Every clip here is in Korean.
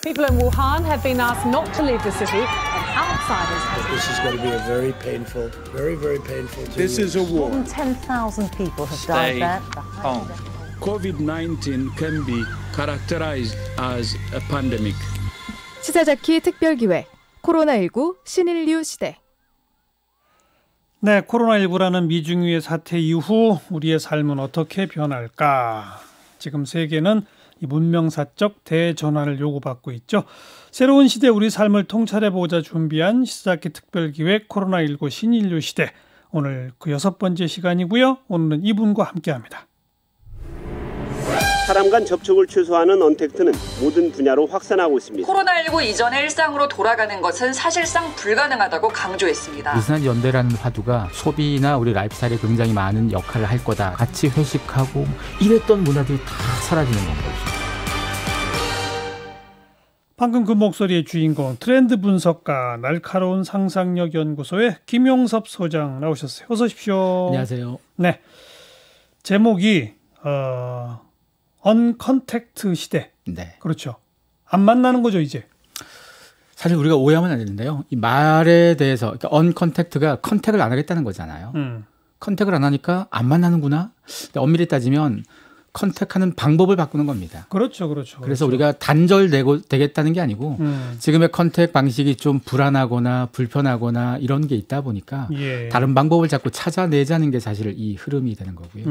People in Wuhan have been asked not to leave the city, and outsiders have This is going to be a very painful, very painful 2 This years. is a war. More than 10,000 people have died there. home. COVID-19 can be characterized as a pandemic. 시사자키 특별기획 코로나19 신인류 시대. 네, 코로나19라는 미중유의 사태 이후 우리의 삶은 어떻게 변할까? 지금 세계는 이 문명사적 대전환을 요구받고 있죠. 새로운 시대 우리 삶을 통찰해보자 준비한 시사자키 특별기획 코로나19 신인류 시대. 오늘 그 6번째 시간이고요. 오늘은 이분과 함께합니다. 사람 간 접촉을 최소화하는 언택트는 모든 분야로 확산하고 있습니다. 코로나19 이전의 일상으로 돌아가는 것은 사실상 불가능하다고 강조했습니다. 느슨한 연대라는 화두가 소비나 우리 라이프스타일에 굉장히 많은 역할을 할 거다. 같이 회식하고 이랬던 문화들이 다 사라지는 겁니다. 방금 그 목소리의 주인공 트렌드 분석가 날카로운 상상력 연구소의 김용섭 소장 나오셨어요. 어서 오십시오. 안녕하세요. 네, 제목이 언컨택트 시대. 네. 그렇죠. 안 만나는 거죠, 이제. 사실 우리가 오해하면 안 되는데요. 이 말에 대해서 그러니까 언컨택트가 컨택을 안 하겠다는 거잖아요. 컨택을 안 하니까 안 만나는구나. 근데 엄밀히 따지면 컨택하는 방법을 바꾸는 겁니다. 그렇죠. 그래서 우리가 단절되겠다는 게 아니고 지금의 컨택 방식이 좀 불안하거나 불편하거나 이런 게 있다 보니까 다른 방법을 자꾸 찾아내자는 게 사실 이 흐름이 되는 거고요.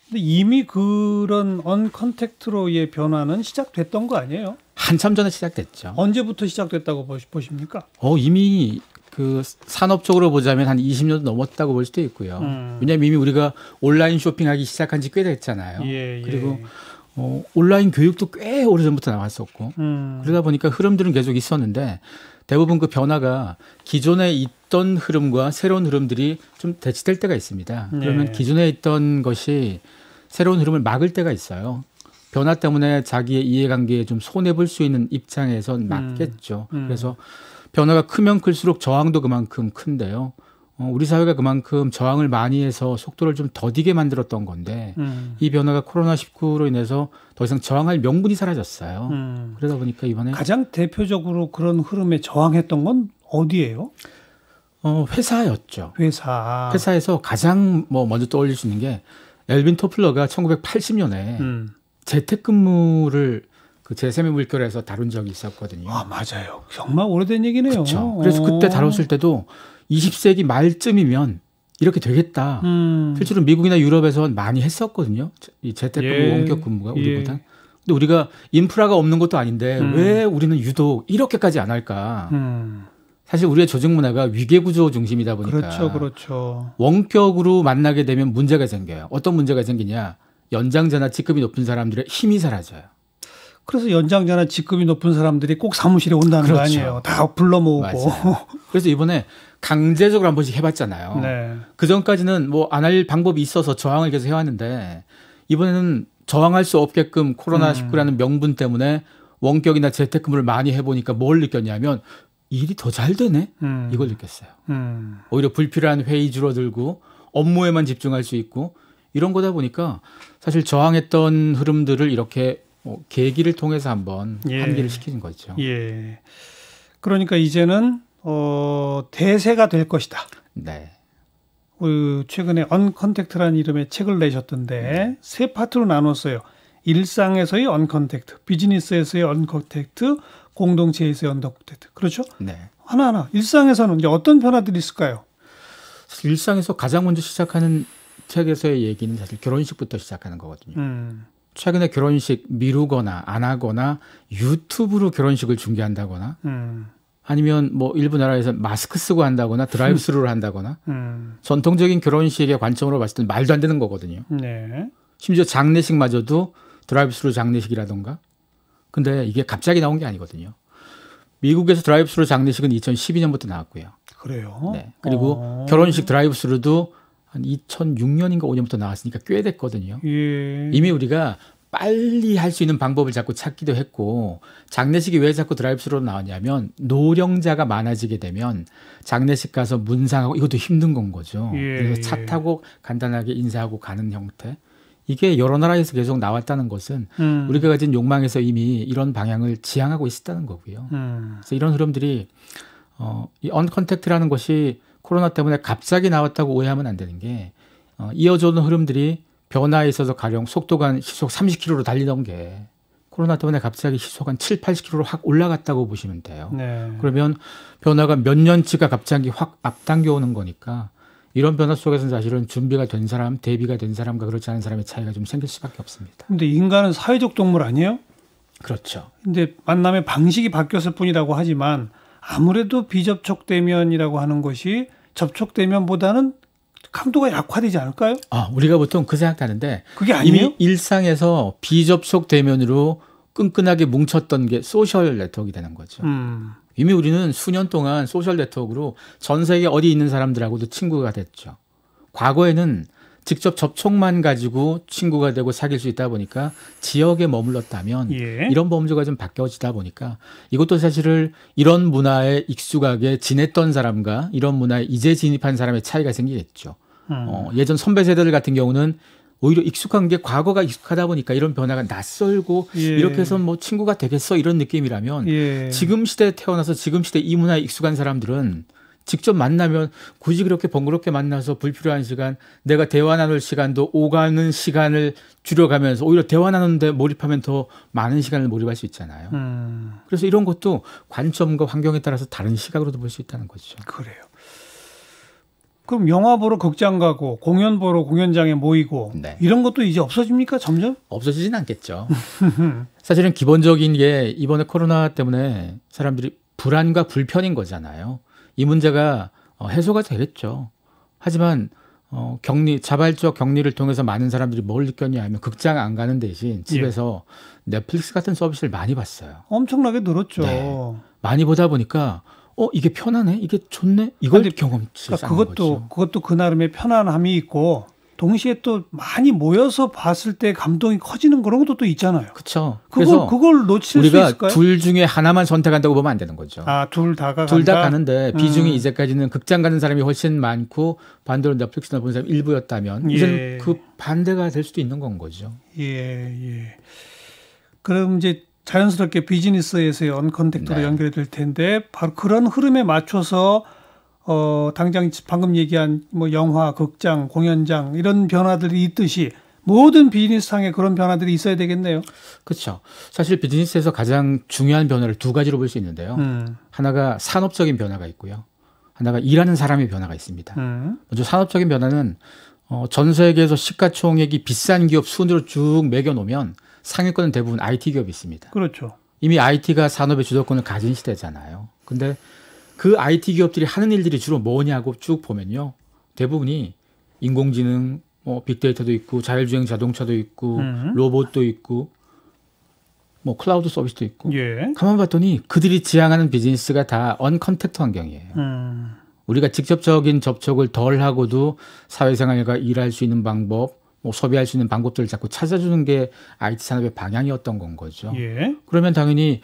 근데 이미 그런 언컨택트로의 변화는 시작됐던 거 아니에요? 한참 전에 시작됐죠. 언제부터 시작됐다고 보십니까? 이미 그 산업적으로 보자면 한 20년도 넘었다고 볼 수도 있고요. 왜냐하면 이미 우리가 온라인 쇼핑하기 시작한 지 꽤 됐잖아요. 그리고 온라인 교육도 꽤 오래전부터 나왔었고 그러다 보니까 흐름들은 계속 있었는데 대부분 그 변화가 기존에 있던 흐름과 새로운 흐름들이 좀 대치될 때가 있습니다. 그러면 기존에 있던 것이 새로운 흐름을 막을 때가 있어요. 변화 때문에 자기의 이해관계에 좀 손해볼 수 있는 입장에선 맞겠죠. 그래서 변화가 크면 클수록 저항도 그만큼 큰데요. 우리 사회가 그만큼 저항을 많이 해서 속도를 좀 더디게 만들었던 건데 이 변화가 코로나19로 인해서 더 이상 저항할 명분이 사라졌어요. 그러다 보니까 이번에 가장 대표적으로 그런 흐름에 저항했던 건 어디예요? 회사였죠. 회사에서 가장 먼저 떠올릴 수 있는 게 엘빈 토플러가 1980년에 재택근무를 그 제3의 물결에서 다룬 적이 있었거든요. 아, 맞아요. 정말 오래된 얘기네요. 그렇죠. 그래서 그때 다뤘을 때도 20세기 말쯤이면 이렇게 되겠다. 실제로 미국이나 유럽에서 많이 했었거든요. 이 재택근무 원격 근무가 우리보다. 근데 우리가 인프라가 없는 것도 아닌데 왜 우리는 유독 이렇게까지 안 할까? 사실 우리의 조직 문화가 위계구조 중심이다 보니까 그렇죠. 원격으로 만나게 되면 문제가 생겨요. 어떤 문제가 생기냐? 연장자나 직급이 높은 사람들의 힘이 사라져요. 그래서 연장자나 직급이 높은 사람들이 꼭 사무실에 온다는 거 아니에요. 다 불러 모으고. 그래서 이번에 강제적으로 한 번씩 해봤잖아요. 그 전까지는 안 할 방법이 있어서 저항을 계속 해왔는데 이번에는 저항할 수 없게끔 코로나19라는 명분 때문에 원격이나 재택근무를 많이 해보니까 뭘 느꼈냐면 일이 더 잘 되네? 이걸 느꼈어요. 오히려 불필요한 회의 줄어들고 업무에만 집중할 수 있고 이런 거다 보니까 사실 저항했던 흐름들을 이렇게 계기를 통해서 한번 환기를 시키는 거죠. 그러니까 이제는 대세가 될 것이다. 네. 최근에 언컨택트라는 이름의 책을 내셨던데 세 파트로 나눴어요. 일상에서의 언컨택트, 비즈니스에서의 언컨택트, 공동체에서의 언컨택트. 그렇죠? 네. 하나하나. 일상에서는 이제 어떤 변화들이 있을까요? 사실 일상에서 가장 먼저 시작하는 책에서의 얘기는 사실 결혼식부터 시작하는 거거든요. 최근에 결혼식 미루거나 안 하거나 유튜브로 결혼식을 중계한다거나 아니면 일부 나라에서 마스크 쓰고 한다거나 드라이브 스루를 한다거나 전통적인 결혼식의 관점으로 봤을 때는 말도 안 되는 거거든요. 심지어 장례식마저도 드라이브 스루 장례식이라던가. 근데 이게 갑자기 나온 게 아니거든요. 미국에서 드라이브 스루 장례식은 2012년부터 나왔고요. 그래요? 네. 그리고 결혼식 드라이브 스루도 한 2006년인가 5년부터 나왔으니까 꽤 됐거든요. 이미 우리가 빨리 할 수 있는 방법을 자꾸 찾기도 했고 장례식이 왜 자꾸 드라이브스루로 나왔냐면 노령자가 많아지게 되면 장례식 가서 문상하고 이것도 힘든 건 거죠. 그래서 차 타고 간단하게 인사하고 가는 형태. 이게 여러 나라에서 계속 나왔다는 것은 우리가 가진 욕망에서 이미 이런 방향을 지향하고 있었다는 거고요. 그래서 이런 흐름들이 이 언컨택트라는 것이 코로나 때문에 갑자기 나왔다고 오해하면 안 되는 게 이어져 오는 흐름들이 변화에 있어서 가령 속도가 한 시속 30km로 달리던 게 코로나 때문에 갑자기 시속 한 7, 80km로 확 올라갔다고 보시면 돼요. 네. 그러면 변화가 몇 년치가 갑자기 확 앞당겨 오는 거니까 이런 변화 속에서는 사실은 준비가 된 사람, 대비가 된 사람과 그렇지 않은 사람의 차이가 좀 생길 수밖에 없습니다. 근데 인간은 사회적 동물 아니에요? 그렇죠. 근데 만남의 방식이 바뀌었을 뿐이라고 하지만 아무래도 비접촉 대면이라고 하는 것이 접촉 대면보다는 강도가 약화되지 않을까요? 우리가 보통 그 생각하는데 그게 아니에요? 이미 일상에서 비접촉 대면으로 끈끈하게 뭉쳤던 게 소셜 네트워크가 되는 거죠. 이미 우리는 수년 동안 소셜 네트워크로 전 세계 어디 있는 사람들하고도 친구가 됐죠. 과거에는 직접 접촉만 가지고 친구가 되고 사귈 수 있다 보니까 지역에 머물렀다면 이런 범주가 좀 바뀌어지다 보니까 이것도 사실은 이런 문화에 익숙하게 지냈던 사람과 이런 문화에 이제 진입한 사람의 차이가 생기겠죠. 예전 선배 세대들 같은 경우는 오히려 익숙한 게 과거가 익숙하다 보니까 이런 변화가 낯설고 이렇게 해서 뭐 친구가 되겠어 이런 느낌이라면 지금 시대에 태어나서 지금 시대 이 문화에 익숙한 사람들은 직접 만나면 굳이 그렇게 번거롭게 만나서 불필요한 시간, 내가 대화 나눌 시간도 오가는 시간을 줄여가면서 오히려 대화 나누는데 몰입하면 더 많은 시간을 몰입할 수 있잖아요. 그래서 이런 것도 관점과 환경에 따라서 다른 시각으로도 볼 수 있다는 거죠. 그래요. 그럼 영화 보러 극장 가고 공연 보러 공연장에 모이고 이런 것도 이제 없어집니까? 점점? 없어지진 않겠죠. 사실은 기본적인 게 이번에 코로나 때문에 사람들이 불안과 불편인 거잖아요. 이 문제가 해소가 되겠죠. 하지만 자발적 격리를 통해서 많은 사람들이 뭘 느꼈냐 하면 극장 안 가는 대신 집에서 넷플릭스 같은 서비스를 많이 봤어요. 엄청나게 늘었죠. 네. 많이 보다 보니까 이게 편하네, 이게 좋네, 이걸 경험치 쌓는 거죠. 그것도 그 나름의 편안함이 있고 동시에 또 많이 모여서 봤을 때 감동이 커지는 그런 것도 또 있잖아요. 그렇죠. 그걸 놓칠 수 있을까요? 우리가 둘 중에 하나만 선택한다고 보면 안 되는 거죠. 둘 다 가는데 비중이 이제까지는 극장 가는 사람이 훨씬 많고 반대로 넷플릭스나 보는 사람이 일부였다면 이제는 그 반대가 될 수도 있는 건 거죠. 그럼 이제 자연스럽게 비즈니스에서의 언컨택트로 연결이 될 텐데 바로 그런 흐름에 맞춰서 당장 방금 얘기한 뭐 영화, 극장, 공연장 이런 변화들이 있듯이 모든 비즈니스상에 그런 변화들이 있어야 되겠네요. 그렇죠. 사실 비즈니스에서 가장 중요한 변화를 두 가지로 볼 수 있는데요. 하나가 산업적인 변화가 있고요. 하나가 일하는 사람의 변화가 있습니다. 먼저 산업적인 변화는 전 세계에서 시가총액이 비싼 기업 순으로 쭉 매겨놓으면 상위권은 대부분 IT 기업이 있습니다. 그렇죠. 이미 IT가 산업의 주도권을 가진 시대잖아요. 근데 그 IT 기업들이 하는 일들이 주로 뭐냐고 쭉 보면요. 대부분이 인공지능, 빅데이터도 있고 자율주행 자동차도 있고 로봇도 있고 뭐 클라우드 서비스도 있고 가만 봤더니 그들이 지향하는 비즈니스가 다 언컨택트 환경이에요. 우리가 직접적인 접촉을 덜 하고도 사회생활과 일할 수 있는 방법, 소비할 수 있는 방법들을 자꾸 찾아주는 게 IT 산업의 방향이었던 건 거죠. 그러면 당연히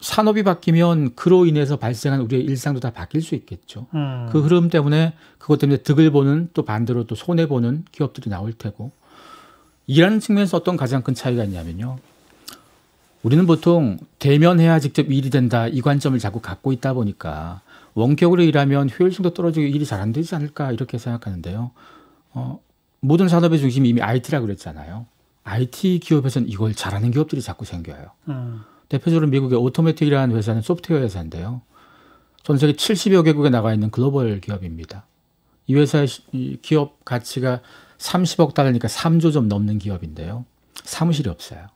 산업이 바뀌면 그로 인해서 발생한 우리의 일상도 다 바뀔 수 있겠죠. 그 흐름 때문에 그것 때문에 득을 보는 또 반대로 또 손해보는 기업들이 나올 테고 일하는 측면에서 어떤 가장 큰 차이가 있냐면요. 우리는 보통 대면해야 직접 일이 된다 이 관점을 자꾸 갖고 있다 보니까 원격으로 일하면 효율성도 떨어지고 일이 잘 안 되지 않을까 이렇게 생각하는데요. 모든 산업의 중심이 이미 IT라고 그랬잖아요. IT 기업에서는 이걸 잘하는 기업들이 자꾸 생겨요. 대표적으로 미국의 오토매틱이라는 회사는 소프트웨어 회사인데요. 전 세계 70여 개국에 나가 있는 글로벌 기업입니다. 이 회사의 기업 가치가 30억 달러니까 3조 좀 넘는 기업인데요. 사무실이 없어요.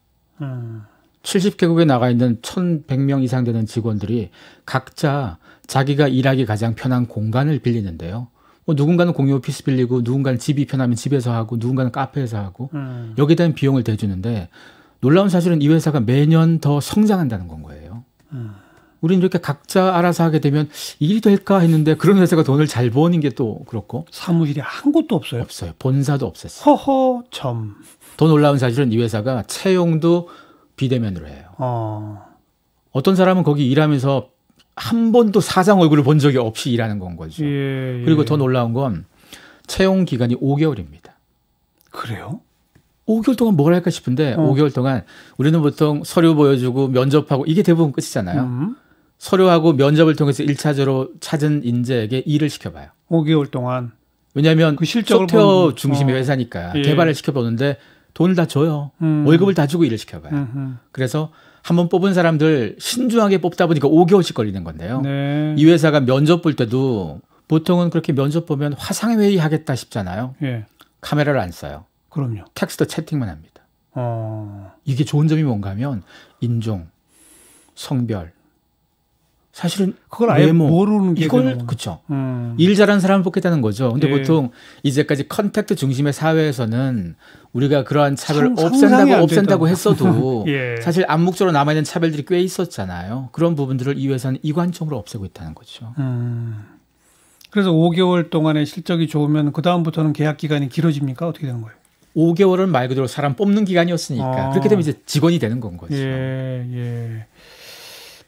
70개국에 나가 있는 1,100명 이상 되는 직원들이 각자 자기가 일하기 가장 편한 공간을 빌리는데요. 누군가는 공유 오피스 빌리고 누군가는 집이 편하면 집에서 하고 누군가는 카페에서 하고 여기에 대한 비용을 대주는데 놀라운 사실은 이 회사가 매년 더 성장한다는 건 거예요. 우리는 이렇게 각자 알아서 하게 되면 일이 될까 했는데 그런 회사가 돈을 잘 버는 게 또 그렇고 사무실이 한 곳도 없어요? 없어요. 본사도 없었어요. 허허 참. 더 놀라운 사실은 이 회사가 채용도 비대면으로 해요. 어떤 사람은 거기 일하면서 한 번도 사장 얼굴을 본 적이 없이 일하는 건 거죠. 그리고 더 놀라운 건 채용 기간이 5개월입니다. 그래요? 5개월 동안 뭘 할까 싶은데 5개월 동안 우리는 보통 서류 보여주고 면접하고 이게 대부분 끝이잖아요. 서류하고 면접을 통해서 1차적으로 찾은 인재에게 일을 시켜봐요. 5개월 동안. 왜냐하면 그 소프트웨어 중심의 회사니까 개발을 시켜보는데 돈을 다 줘요. 월급을 다 주고 일을 시켜봐요. 그래서 한번 뽑은 사람들 신중하게 뽑다 보니까 5개월씩 걸리는 건데요. 네. 이 회사가 면접 볼 때도 보통은 그렇게 면접 보면 화상회의 하겠다 싶잖아요. 예. 카메라를 안 써요. 그럼요. 텍스트 채팅만 합니다. 이게 좋은 점이 뭔가 하면 인종, 성별, 사실은 그걸 아예 외모, 모르는 게 이걸 그렇죠. 일 잘하는 사람을 뽑겠다는 거죠. 근데 보통 이제까지 컨택트 중심의 사회에서는 우리가 그러한 차별을 없앤다고 했어도 사실 암묵적으로 남아있는 차별들이 꽤 있었잖아요. 그런 부분들을 이 회사는 이관적으로 없애고 있다는 거죠. 그래서 5개월 동안의 실적이 좋으면 그 다음부터는 계약 기간이 길어집니까? 어떻게 되는 거예요? 5개월은 말 그대로 사람 뽑는 기간이었으니까 그렇게 되면 이제 직원이 되는 건 거죠.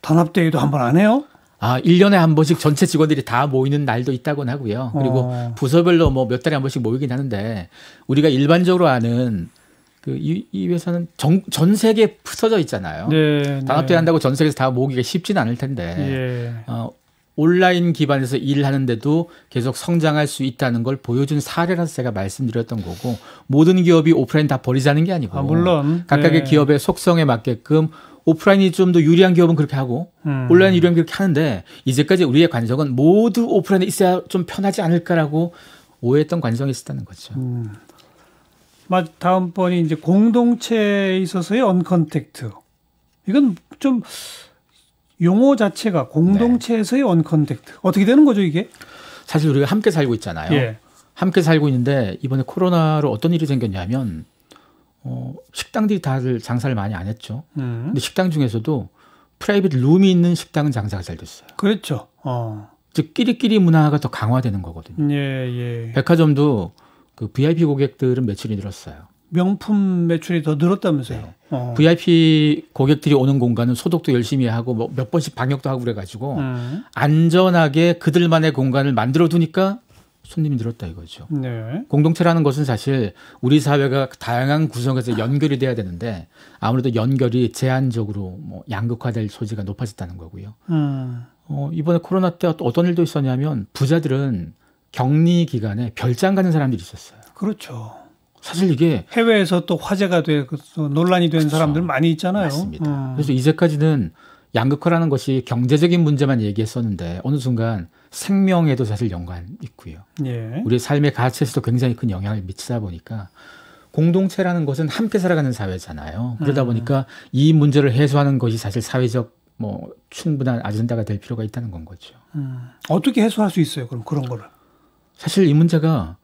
단합대회도 한 번 안 해요? 1년에 한 번씩 전체 직원들이 다 모이는 날도 있다곤 하고요. 그리고 부서별로 뭐 몇 달에 한 번씩 모이긴 하는데 우리가 일반적으로 아는 이 회사는 전 세계에 퍼져 있잖아요. 단합대회 한다고 전 세계에서 다 모으기가 쉽지는 않을 텐데 온라인 기반에서 일을 하는데도 계속 성장할 수 있다는 걸 보여준 사례라서 제가 말씀드렸던 거고 모든 기업이 오프라인 다 버리자는 게 아니고 물론 각각의 기업의 속성에 맞게끔 오프라인이 좀 더 유리한 기업은 그렇게 하고 온라인이 유리한 기업은 그렇게 하는데 이제까지 우리의 관성은 모두 오프라인에 있어야 좀 편하지 않을까라고 오해했던 관성이 있었다는 거죠. 다음번이 이제 공동체에 있어서의 언컨택트. 이건 좀 용어 자체가 공동체에서의 언컨택트. 어떻게 되는 거죠 이게? 사실 우리가 함께 살고 있잖아요. 함께 살고 있는데 이번에 코로나로 어떤 일이 생겼냐면 식당들이 다들 장사를 많이 안 했죠. 근데 식당 중에서도 프라이빗 룸이 있는 식당은 장사가 잘 됐어요. 그렇죠. 즉 끼리끼리 문화가 더 강화되는 거거든요. 백화점도 그 VIP 고객들은 매출이 늘었어요. 명품 매출이 더 늘었다면서요. VIP 고객들이 오는 공간은 소독도 열심히 하고 뭐 몇 번씩 방역도 하고 그래가지고 안전하게 그들만의 공간을 만들어 두니까 손님이 늘었다 이거죠. 공동체라는 것은 사실 우리 사회가 다양한 구성에서 연결이 돼야 되는데 아무래도 연결이 제한적으로 뭐 양극화될 소지가 높아졌다는 거고요. 이번에 코로나 때 어떤 일도 있었냐면 부자들은 격리 기간에 별장 가는 사람들이 있었어요. 그렇죠. 사실 이게 해외에서 또 화제가 되고 논란이 된 사람들 많이 있잖아요. 맞습니다. 그래서 이제까지는 양극화라는 것이 경제적인 문제만 얘기했었는데 어느 순간 생명에도 사실 연관이 있고요. 우리의 삶의 가치에서도 굉장히 큰 영향을 미치다 보니까 공동체라는 것은 함께 살아가는 사회잖아요. 그러다 보니까 이 문제를 해소하는 것이 사실 사회적 충분한 아젠다가 될 필요가 있다는 건 거죠. 어떻게 해소할 수 있어요? 그럼 그런 거를. 사실 이 문제가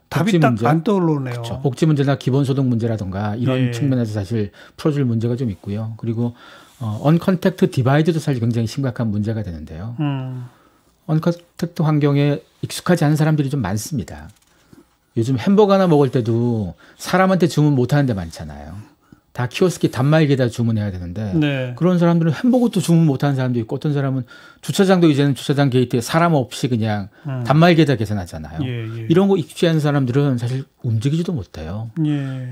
답이 딱 안 떠오르네요. 그렇죠. 복지 문제나 기본소득 문제라든가 이런 측면에서 사실 풀어줄 문제가 좀 있고요. 그리고 언컨택트 디바이드도 사실 굉장히 심각한 문제가 되는데요. 언컨택트 환경에 익숙하지 않은 사람들이 좀 많습니다. 요즘 햄버거 하나 먹을 때도 사람한테 주문 못하는 데 많잖아요. 다 키오스키 단말기에다 주문해야 되는데 그런 사람들은 햄버거도 주문 못하는 사람도 있고 어떤 사람은 주차장도 이제는 주차장 게이트에 사람 없이 그냥 단말기에다 계산하잖아요. 이런 거 익숙지 않은 사람들은 사실 움직이지도 못해요.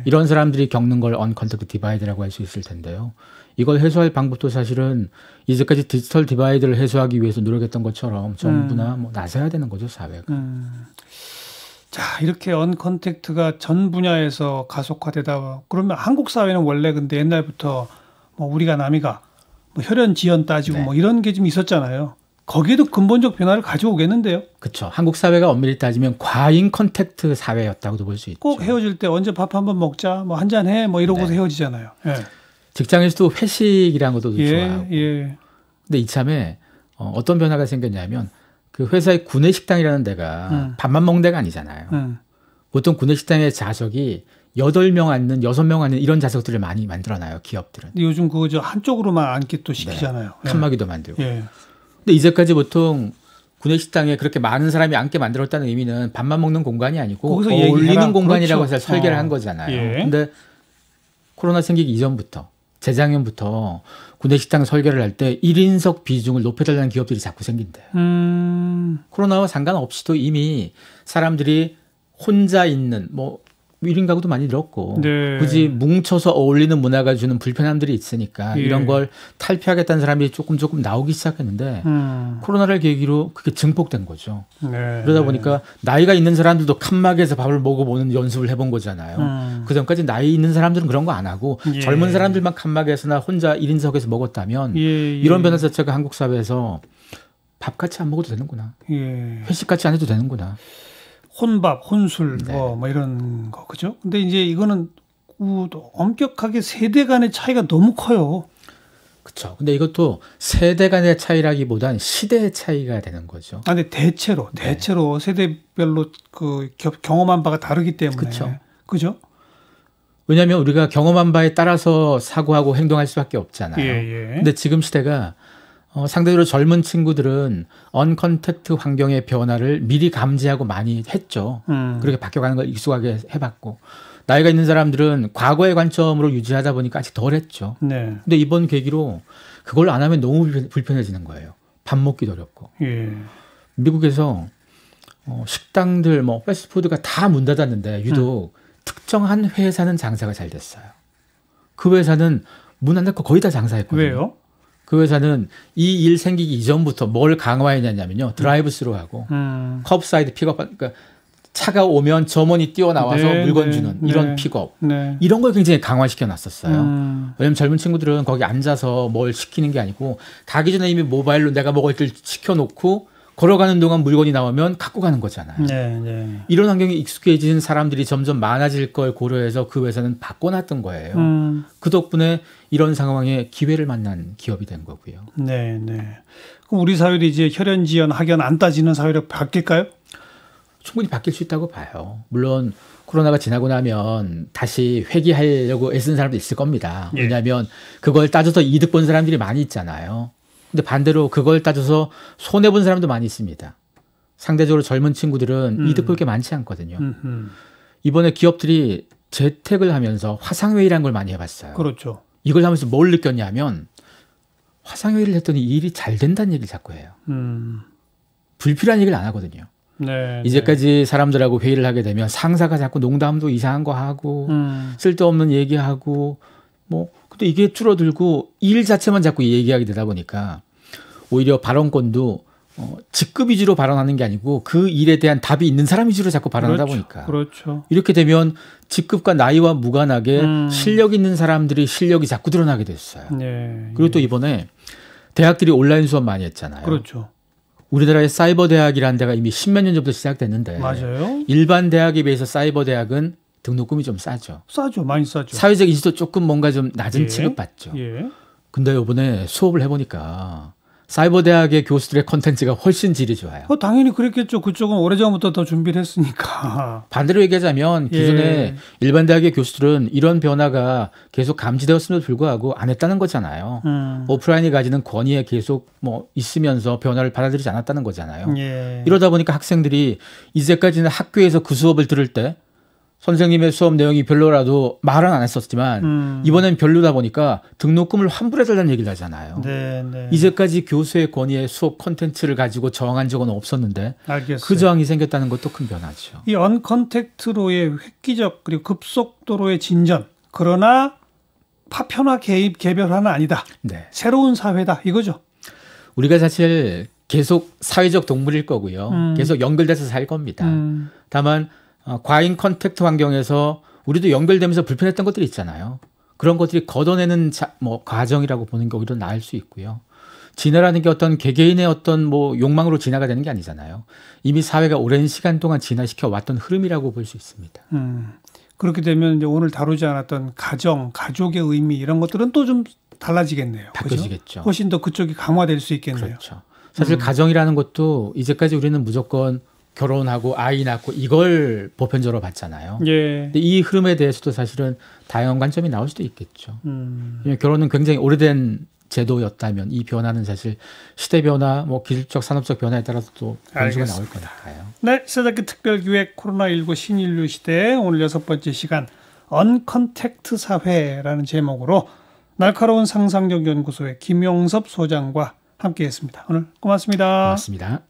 이런 사람들이 겪는 걸 언컨택트 디바이드라고 할 수 있을 텐데요. 이걸 해소할 방법도 사실은 이제까지 디지털 디바이드를 해소하기 위해서 노력했던 것처럼 정부나 나서야 되는 거죠, 사회가. 자, 이렇게 언컨택트가 전 분야에서 가속화되다 그러면 한국 사회는 원래 근데 옛날부터 우리가 남이가 혈연 지연 따지고 이런 게 좀 있었잖아요. 거기에도 근본적 변화를 가져오겠는데요. 그렇죠. 한국 사회가 엄밀히 따지면 과잉 컨택트 사회였다고도 볼 수 있죠. 꼭 헤어질 때 언제 밥 한번 먹자, 한잔 해, 이러고서 헤어지잖아요. 직장에서도 회식이라는 것도 좋아하고. 근데 이참에 어떤 변화가 생겼냐면 그 회사의 구내식당이라는 데가 밥만 먹는 데가 아니잖아요. 보통 구내식당의 좌석이 8명 앉는, 6명 앉는 이런 좌석들을 많이 만들어놔요, 기업들은. 요즘 그거 한쪽으로만 앉게 또 시키잖아요. 칸막이도 만들고. 근데 이제까지 보통 구내식당에 그렇게 많은 사람이 앉게 만들었다는 의미는 밥만 먹는 공간이 아니고 어울리는 공간이라고 해서 설계를 한 거잖아요. 근데 코로나 생기기 이전부터 재작년부터 구내식당 설계를 할 때 1인석 비중을 높여달라는 기업들이 자꾸 생긴대요. 코로나와 상관없이도 이미 사람들이 혼자 있는 1인 가구도 많이 늘었고 네. 굳이 뭉쳐서 어울리는 문화가 주는 불편함들이 있으니까 예. 이런 걸 탈피하겠다는 사람이 조금 나오기 시작했는데 코로나를 계기로 그게 증폭된 거죠. 네. 그러다 보니까 나이가 있는 사람들도 칸막이에서 밥을 먹어보는 연습을 해본 거잖아요. 그전까지 나이 있는 사람들은 그런 거 안 하고 예. 젊은 사람들만 칸막이에서나 혼자 1인석에서 먹었다면 이런 변화 자체가 한국 사회에서 밥 같이 안 먹어도 되는구나. 회식 같이 안 해도 되는구나. 혼밥, 혼술 네. 뭐 이런 거 그죠? 근데 이제 이거는 엄격하게 세대 간의 차이가 너무 커요. 그렇죠. 근데 이것도 세대 간의 차이라기보단 시대의 차이가 되는 거죠. 아, 근데 대체로 세대별로 그 경험한 바가 다르기 때문에 그렇죠. 그죠? 왜냐하면 우리가 경험한 바에 따라서 사고하고 행동할 수밖에 없잖아요. 예. 근데 지금 시대가 상대적으로 젊은 친구들은 언컨택트 환경의 변화를 미리 감지하고 많이 했죠. 그렇게 바뀌어가는 걸 익숙하게 해봤고 나이가 있는 사람들은 과거의 관점으로 유지하다 보니까 아직 덜 했죠. 네. 근데 이번 계기로 그걸 안 하면 너무 불편해지는 거예요. 밥 먹기도 어렵고. 예. 미국에서 식당들 뭐 패스트푸드가 다 문 닫았는데 유독 특정한 회사는 장사가 잘 됐어요. 그 회사는 문 안 닫고 거의 다 장사했거든요. 왜요? 그 회사는 이 일 생기기 이전부터 뭘 강화했냐면요. 드라이브 스루하고 컵사이드 픽업, 그러니까 차가 오면 점원이 뛰어나와서 네, 물건 네, 주는 이런 네, 픽업. 네. 이런 걸 굉장히 강화시켜 놨었어요. 왜냐하면 젊은 친구들은 거기 앉아서 뭘 시키는 게 아니고 가기 전에 이미 모바일로 내가 먹을 걸 시켜놓고 걸어가는 동안 물건이 나오면 갖고 가는 거잖아요. 네. 이런 환경에 익숙해진 사람들이 점점 많아질 걸 고려해서 그 회사는 바꿔놨던 거예요. 그 덕분에 이런 상황에 기회를 만난 기업이 된 거고요. 네. 그럼 우리 사회도 이제 혈연지연 학연 안 따지는 사회로 바뀔까요? 충분히 바뀔 수 있다고 봐요. 물론 코로나가 지나고 나면 다시 회귀하려고 애쓰는 사람도 있을 겁니다. 왜냐하면 그걸 따져서 이득 본 사람들이 많이 있잖아요. 근데 반대로 그걸 따져서 손해본 사람도 많이 있습니다. 상대적으로 젊은 친구들은 이득 볼 게 많지 않거든요. 이번에 기업들이 재택을 하면서 화상회의라는 걸 많이 해봤어요. 그렇죠. 이걸 하면서 뭘 느꼈냐면 화상회의를 했더니 일이 잘 된다는 얘기를 자꾸 해요. 불필요한 얘기를 안 하거든요. 네. 이제까지 사람들하고 회의를 하게 되면 상사가 자꾸 농담도 이상한 거 하고 쓸데없는 얘기하고 뭐 근데 이게 줄어들고 일 자체만 자꾸 얘기하게 되다 보니까 오히려 발언권도 직급 위주로 발언하는 게 아니고 그 일에 대한 답이 있는 사람 위주로 자꾸 발언하다 보니까 그렇죠. 이렇게 되면 직급과 나이와 무관하게 실력 있는 사람들이 실력이 자꾸 드러나게 됐어요. 네. 그리고 또 이번에 대학들이 온라인 수업 많이 했잖아요. 그렇죠. 우리나라의 사이버 대학이라는 데가 이미 10몇 년 전부터 시작됐는데 맞아요. 일반 대학에 비해서 사이버 대학은 등록금이 좀 싸죠. 싸죠. 많이 싸죠. 사회적 인지도 조금 뭔가 좀 낮은 취급받죠. 예. 근데 이번에 수업을 해보니까 사이버 대학의 교수들의 콘텐츠가 훨씬 질이 좋아요. 당연히 그랬겠죠. 그쪽은 오래전부터 더 준비를 했으니까. 반대로 얘기하자면 기존에 일반 대학의 교수들은 이런 변화가 계속 감지되었음에도 불구하고 안 했다는 거잖아요. 오프라인이 가지는 권위에 계속 뭐 있으면서 변화를 받아들이지 않았다는 거잖아요. 이러다 보니까 학생들이 이제까지는 학교에서 그 수업을 들을 때 선생님의 수업 내용이 별로라도 말은 안 했었지만 이번엔 별로다 보니까 등록금을 환불해달라는 얘기를 하잖아요. 네. 이제까지 교수의 권위의 수업 콘텐츠를 가지고 저항한 적은 없었는데 알겠어요. 그 저항이 생겼다는 것도 큰 변화죠. 이 언컨택트로의 획기적 그리고 급속도로의 진전 그러나 파편화 개별화는 아니다. 네. 새로운 사회다 이거죠. 우리가 사실 계속 사회적 동물일 거고요. 계속 연결돼서 살 겁니다. 다만 과잉 컨택트 환경에서 우리도 연결되면서 불편했던 것들이 있잖아요. 그런 것들이 걷어내는 과정이라고 보는 게 오히려 나을 수 있고요. 진화라는 게 어떤 개개인의 어떤 욕망으로 진화가 되는 게 아니잖아요. 이미 사회가 오랜 시간 동안 진화시켜 왔던 흐름이라고 볼 수 있습니다. 그렇게 되면 이제 오늘 다루지 않았던 가족의 의미 이런 것들은 또 좀 달라지겠네요. 바뀌어지겠죠. 그죠? 훨씬 더 그쪽이 강화될 수 있겠네요. 그렇죠. 사실 가정이라는 것도 이제까지 우리는 무조건 결혼하고 아이 낳고 이걸 보편적으로 봤잖아요. 근데 이 흐름에 대해서도 사실은 다양한 관점이 나올 수도 있겠죠. 결혼은 굉장히 오래된 제도였다면 이 변화는 사실 시대 변화, 기술적, 산업적 변화에 따라서 또 변수가 나올 거니까요. 네, 시사자키 특별기획 코로나19 신인류 시대 오늘 6번째 시간 언컨택트 사회라는 제목으로 날카로운 상상력 연구소의 김용섭 소장과 함께했습니다. 오늘 고맙습니다. 고맙습니다.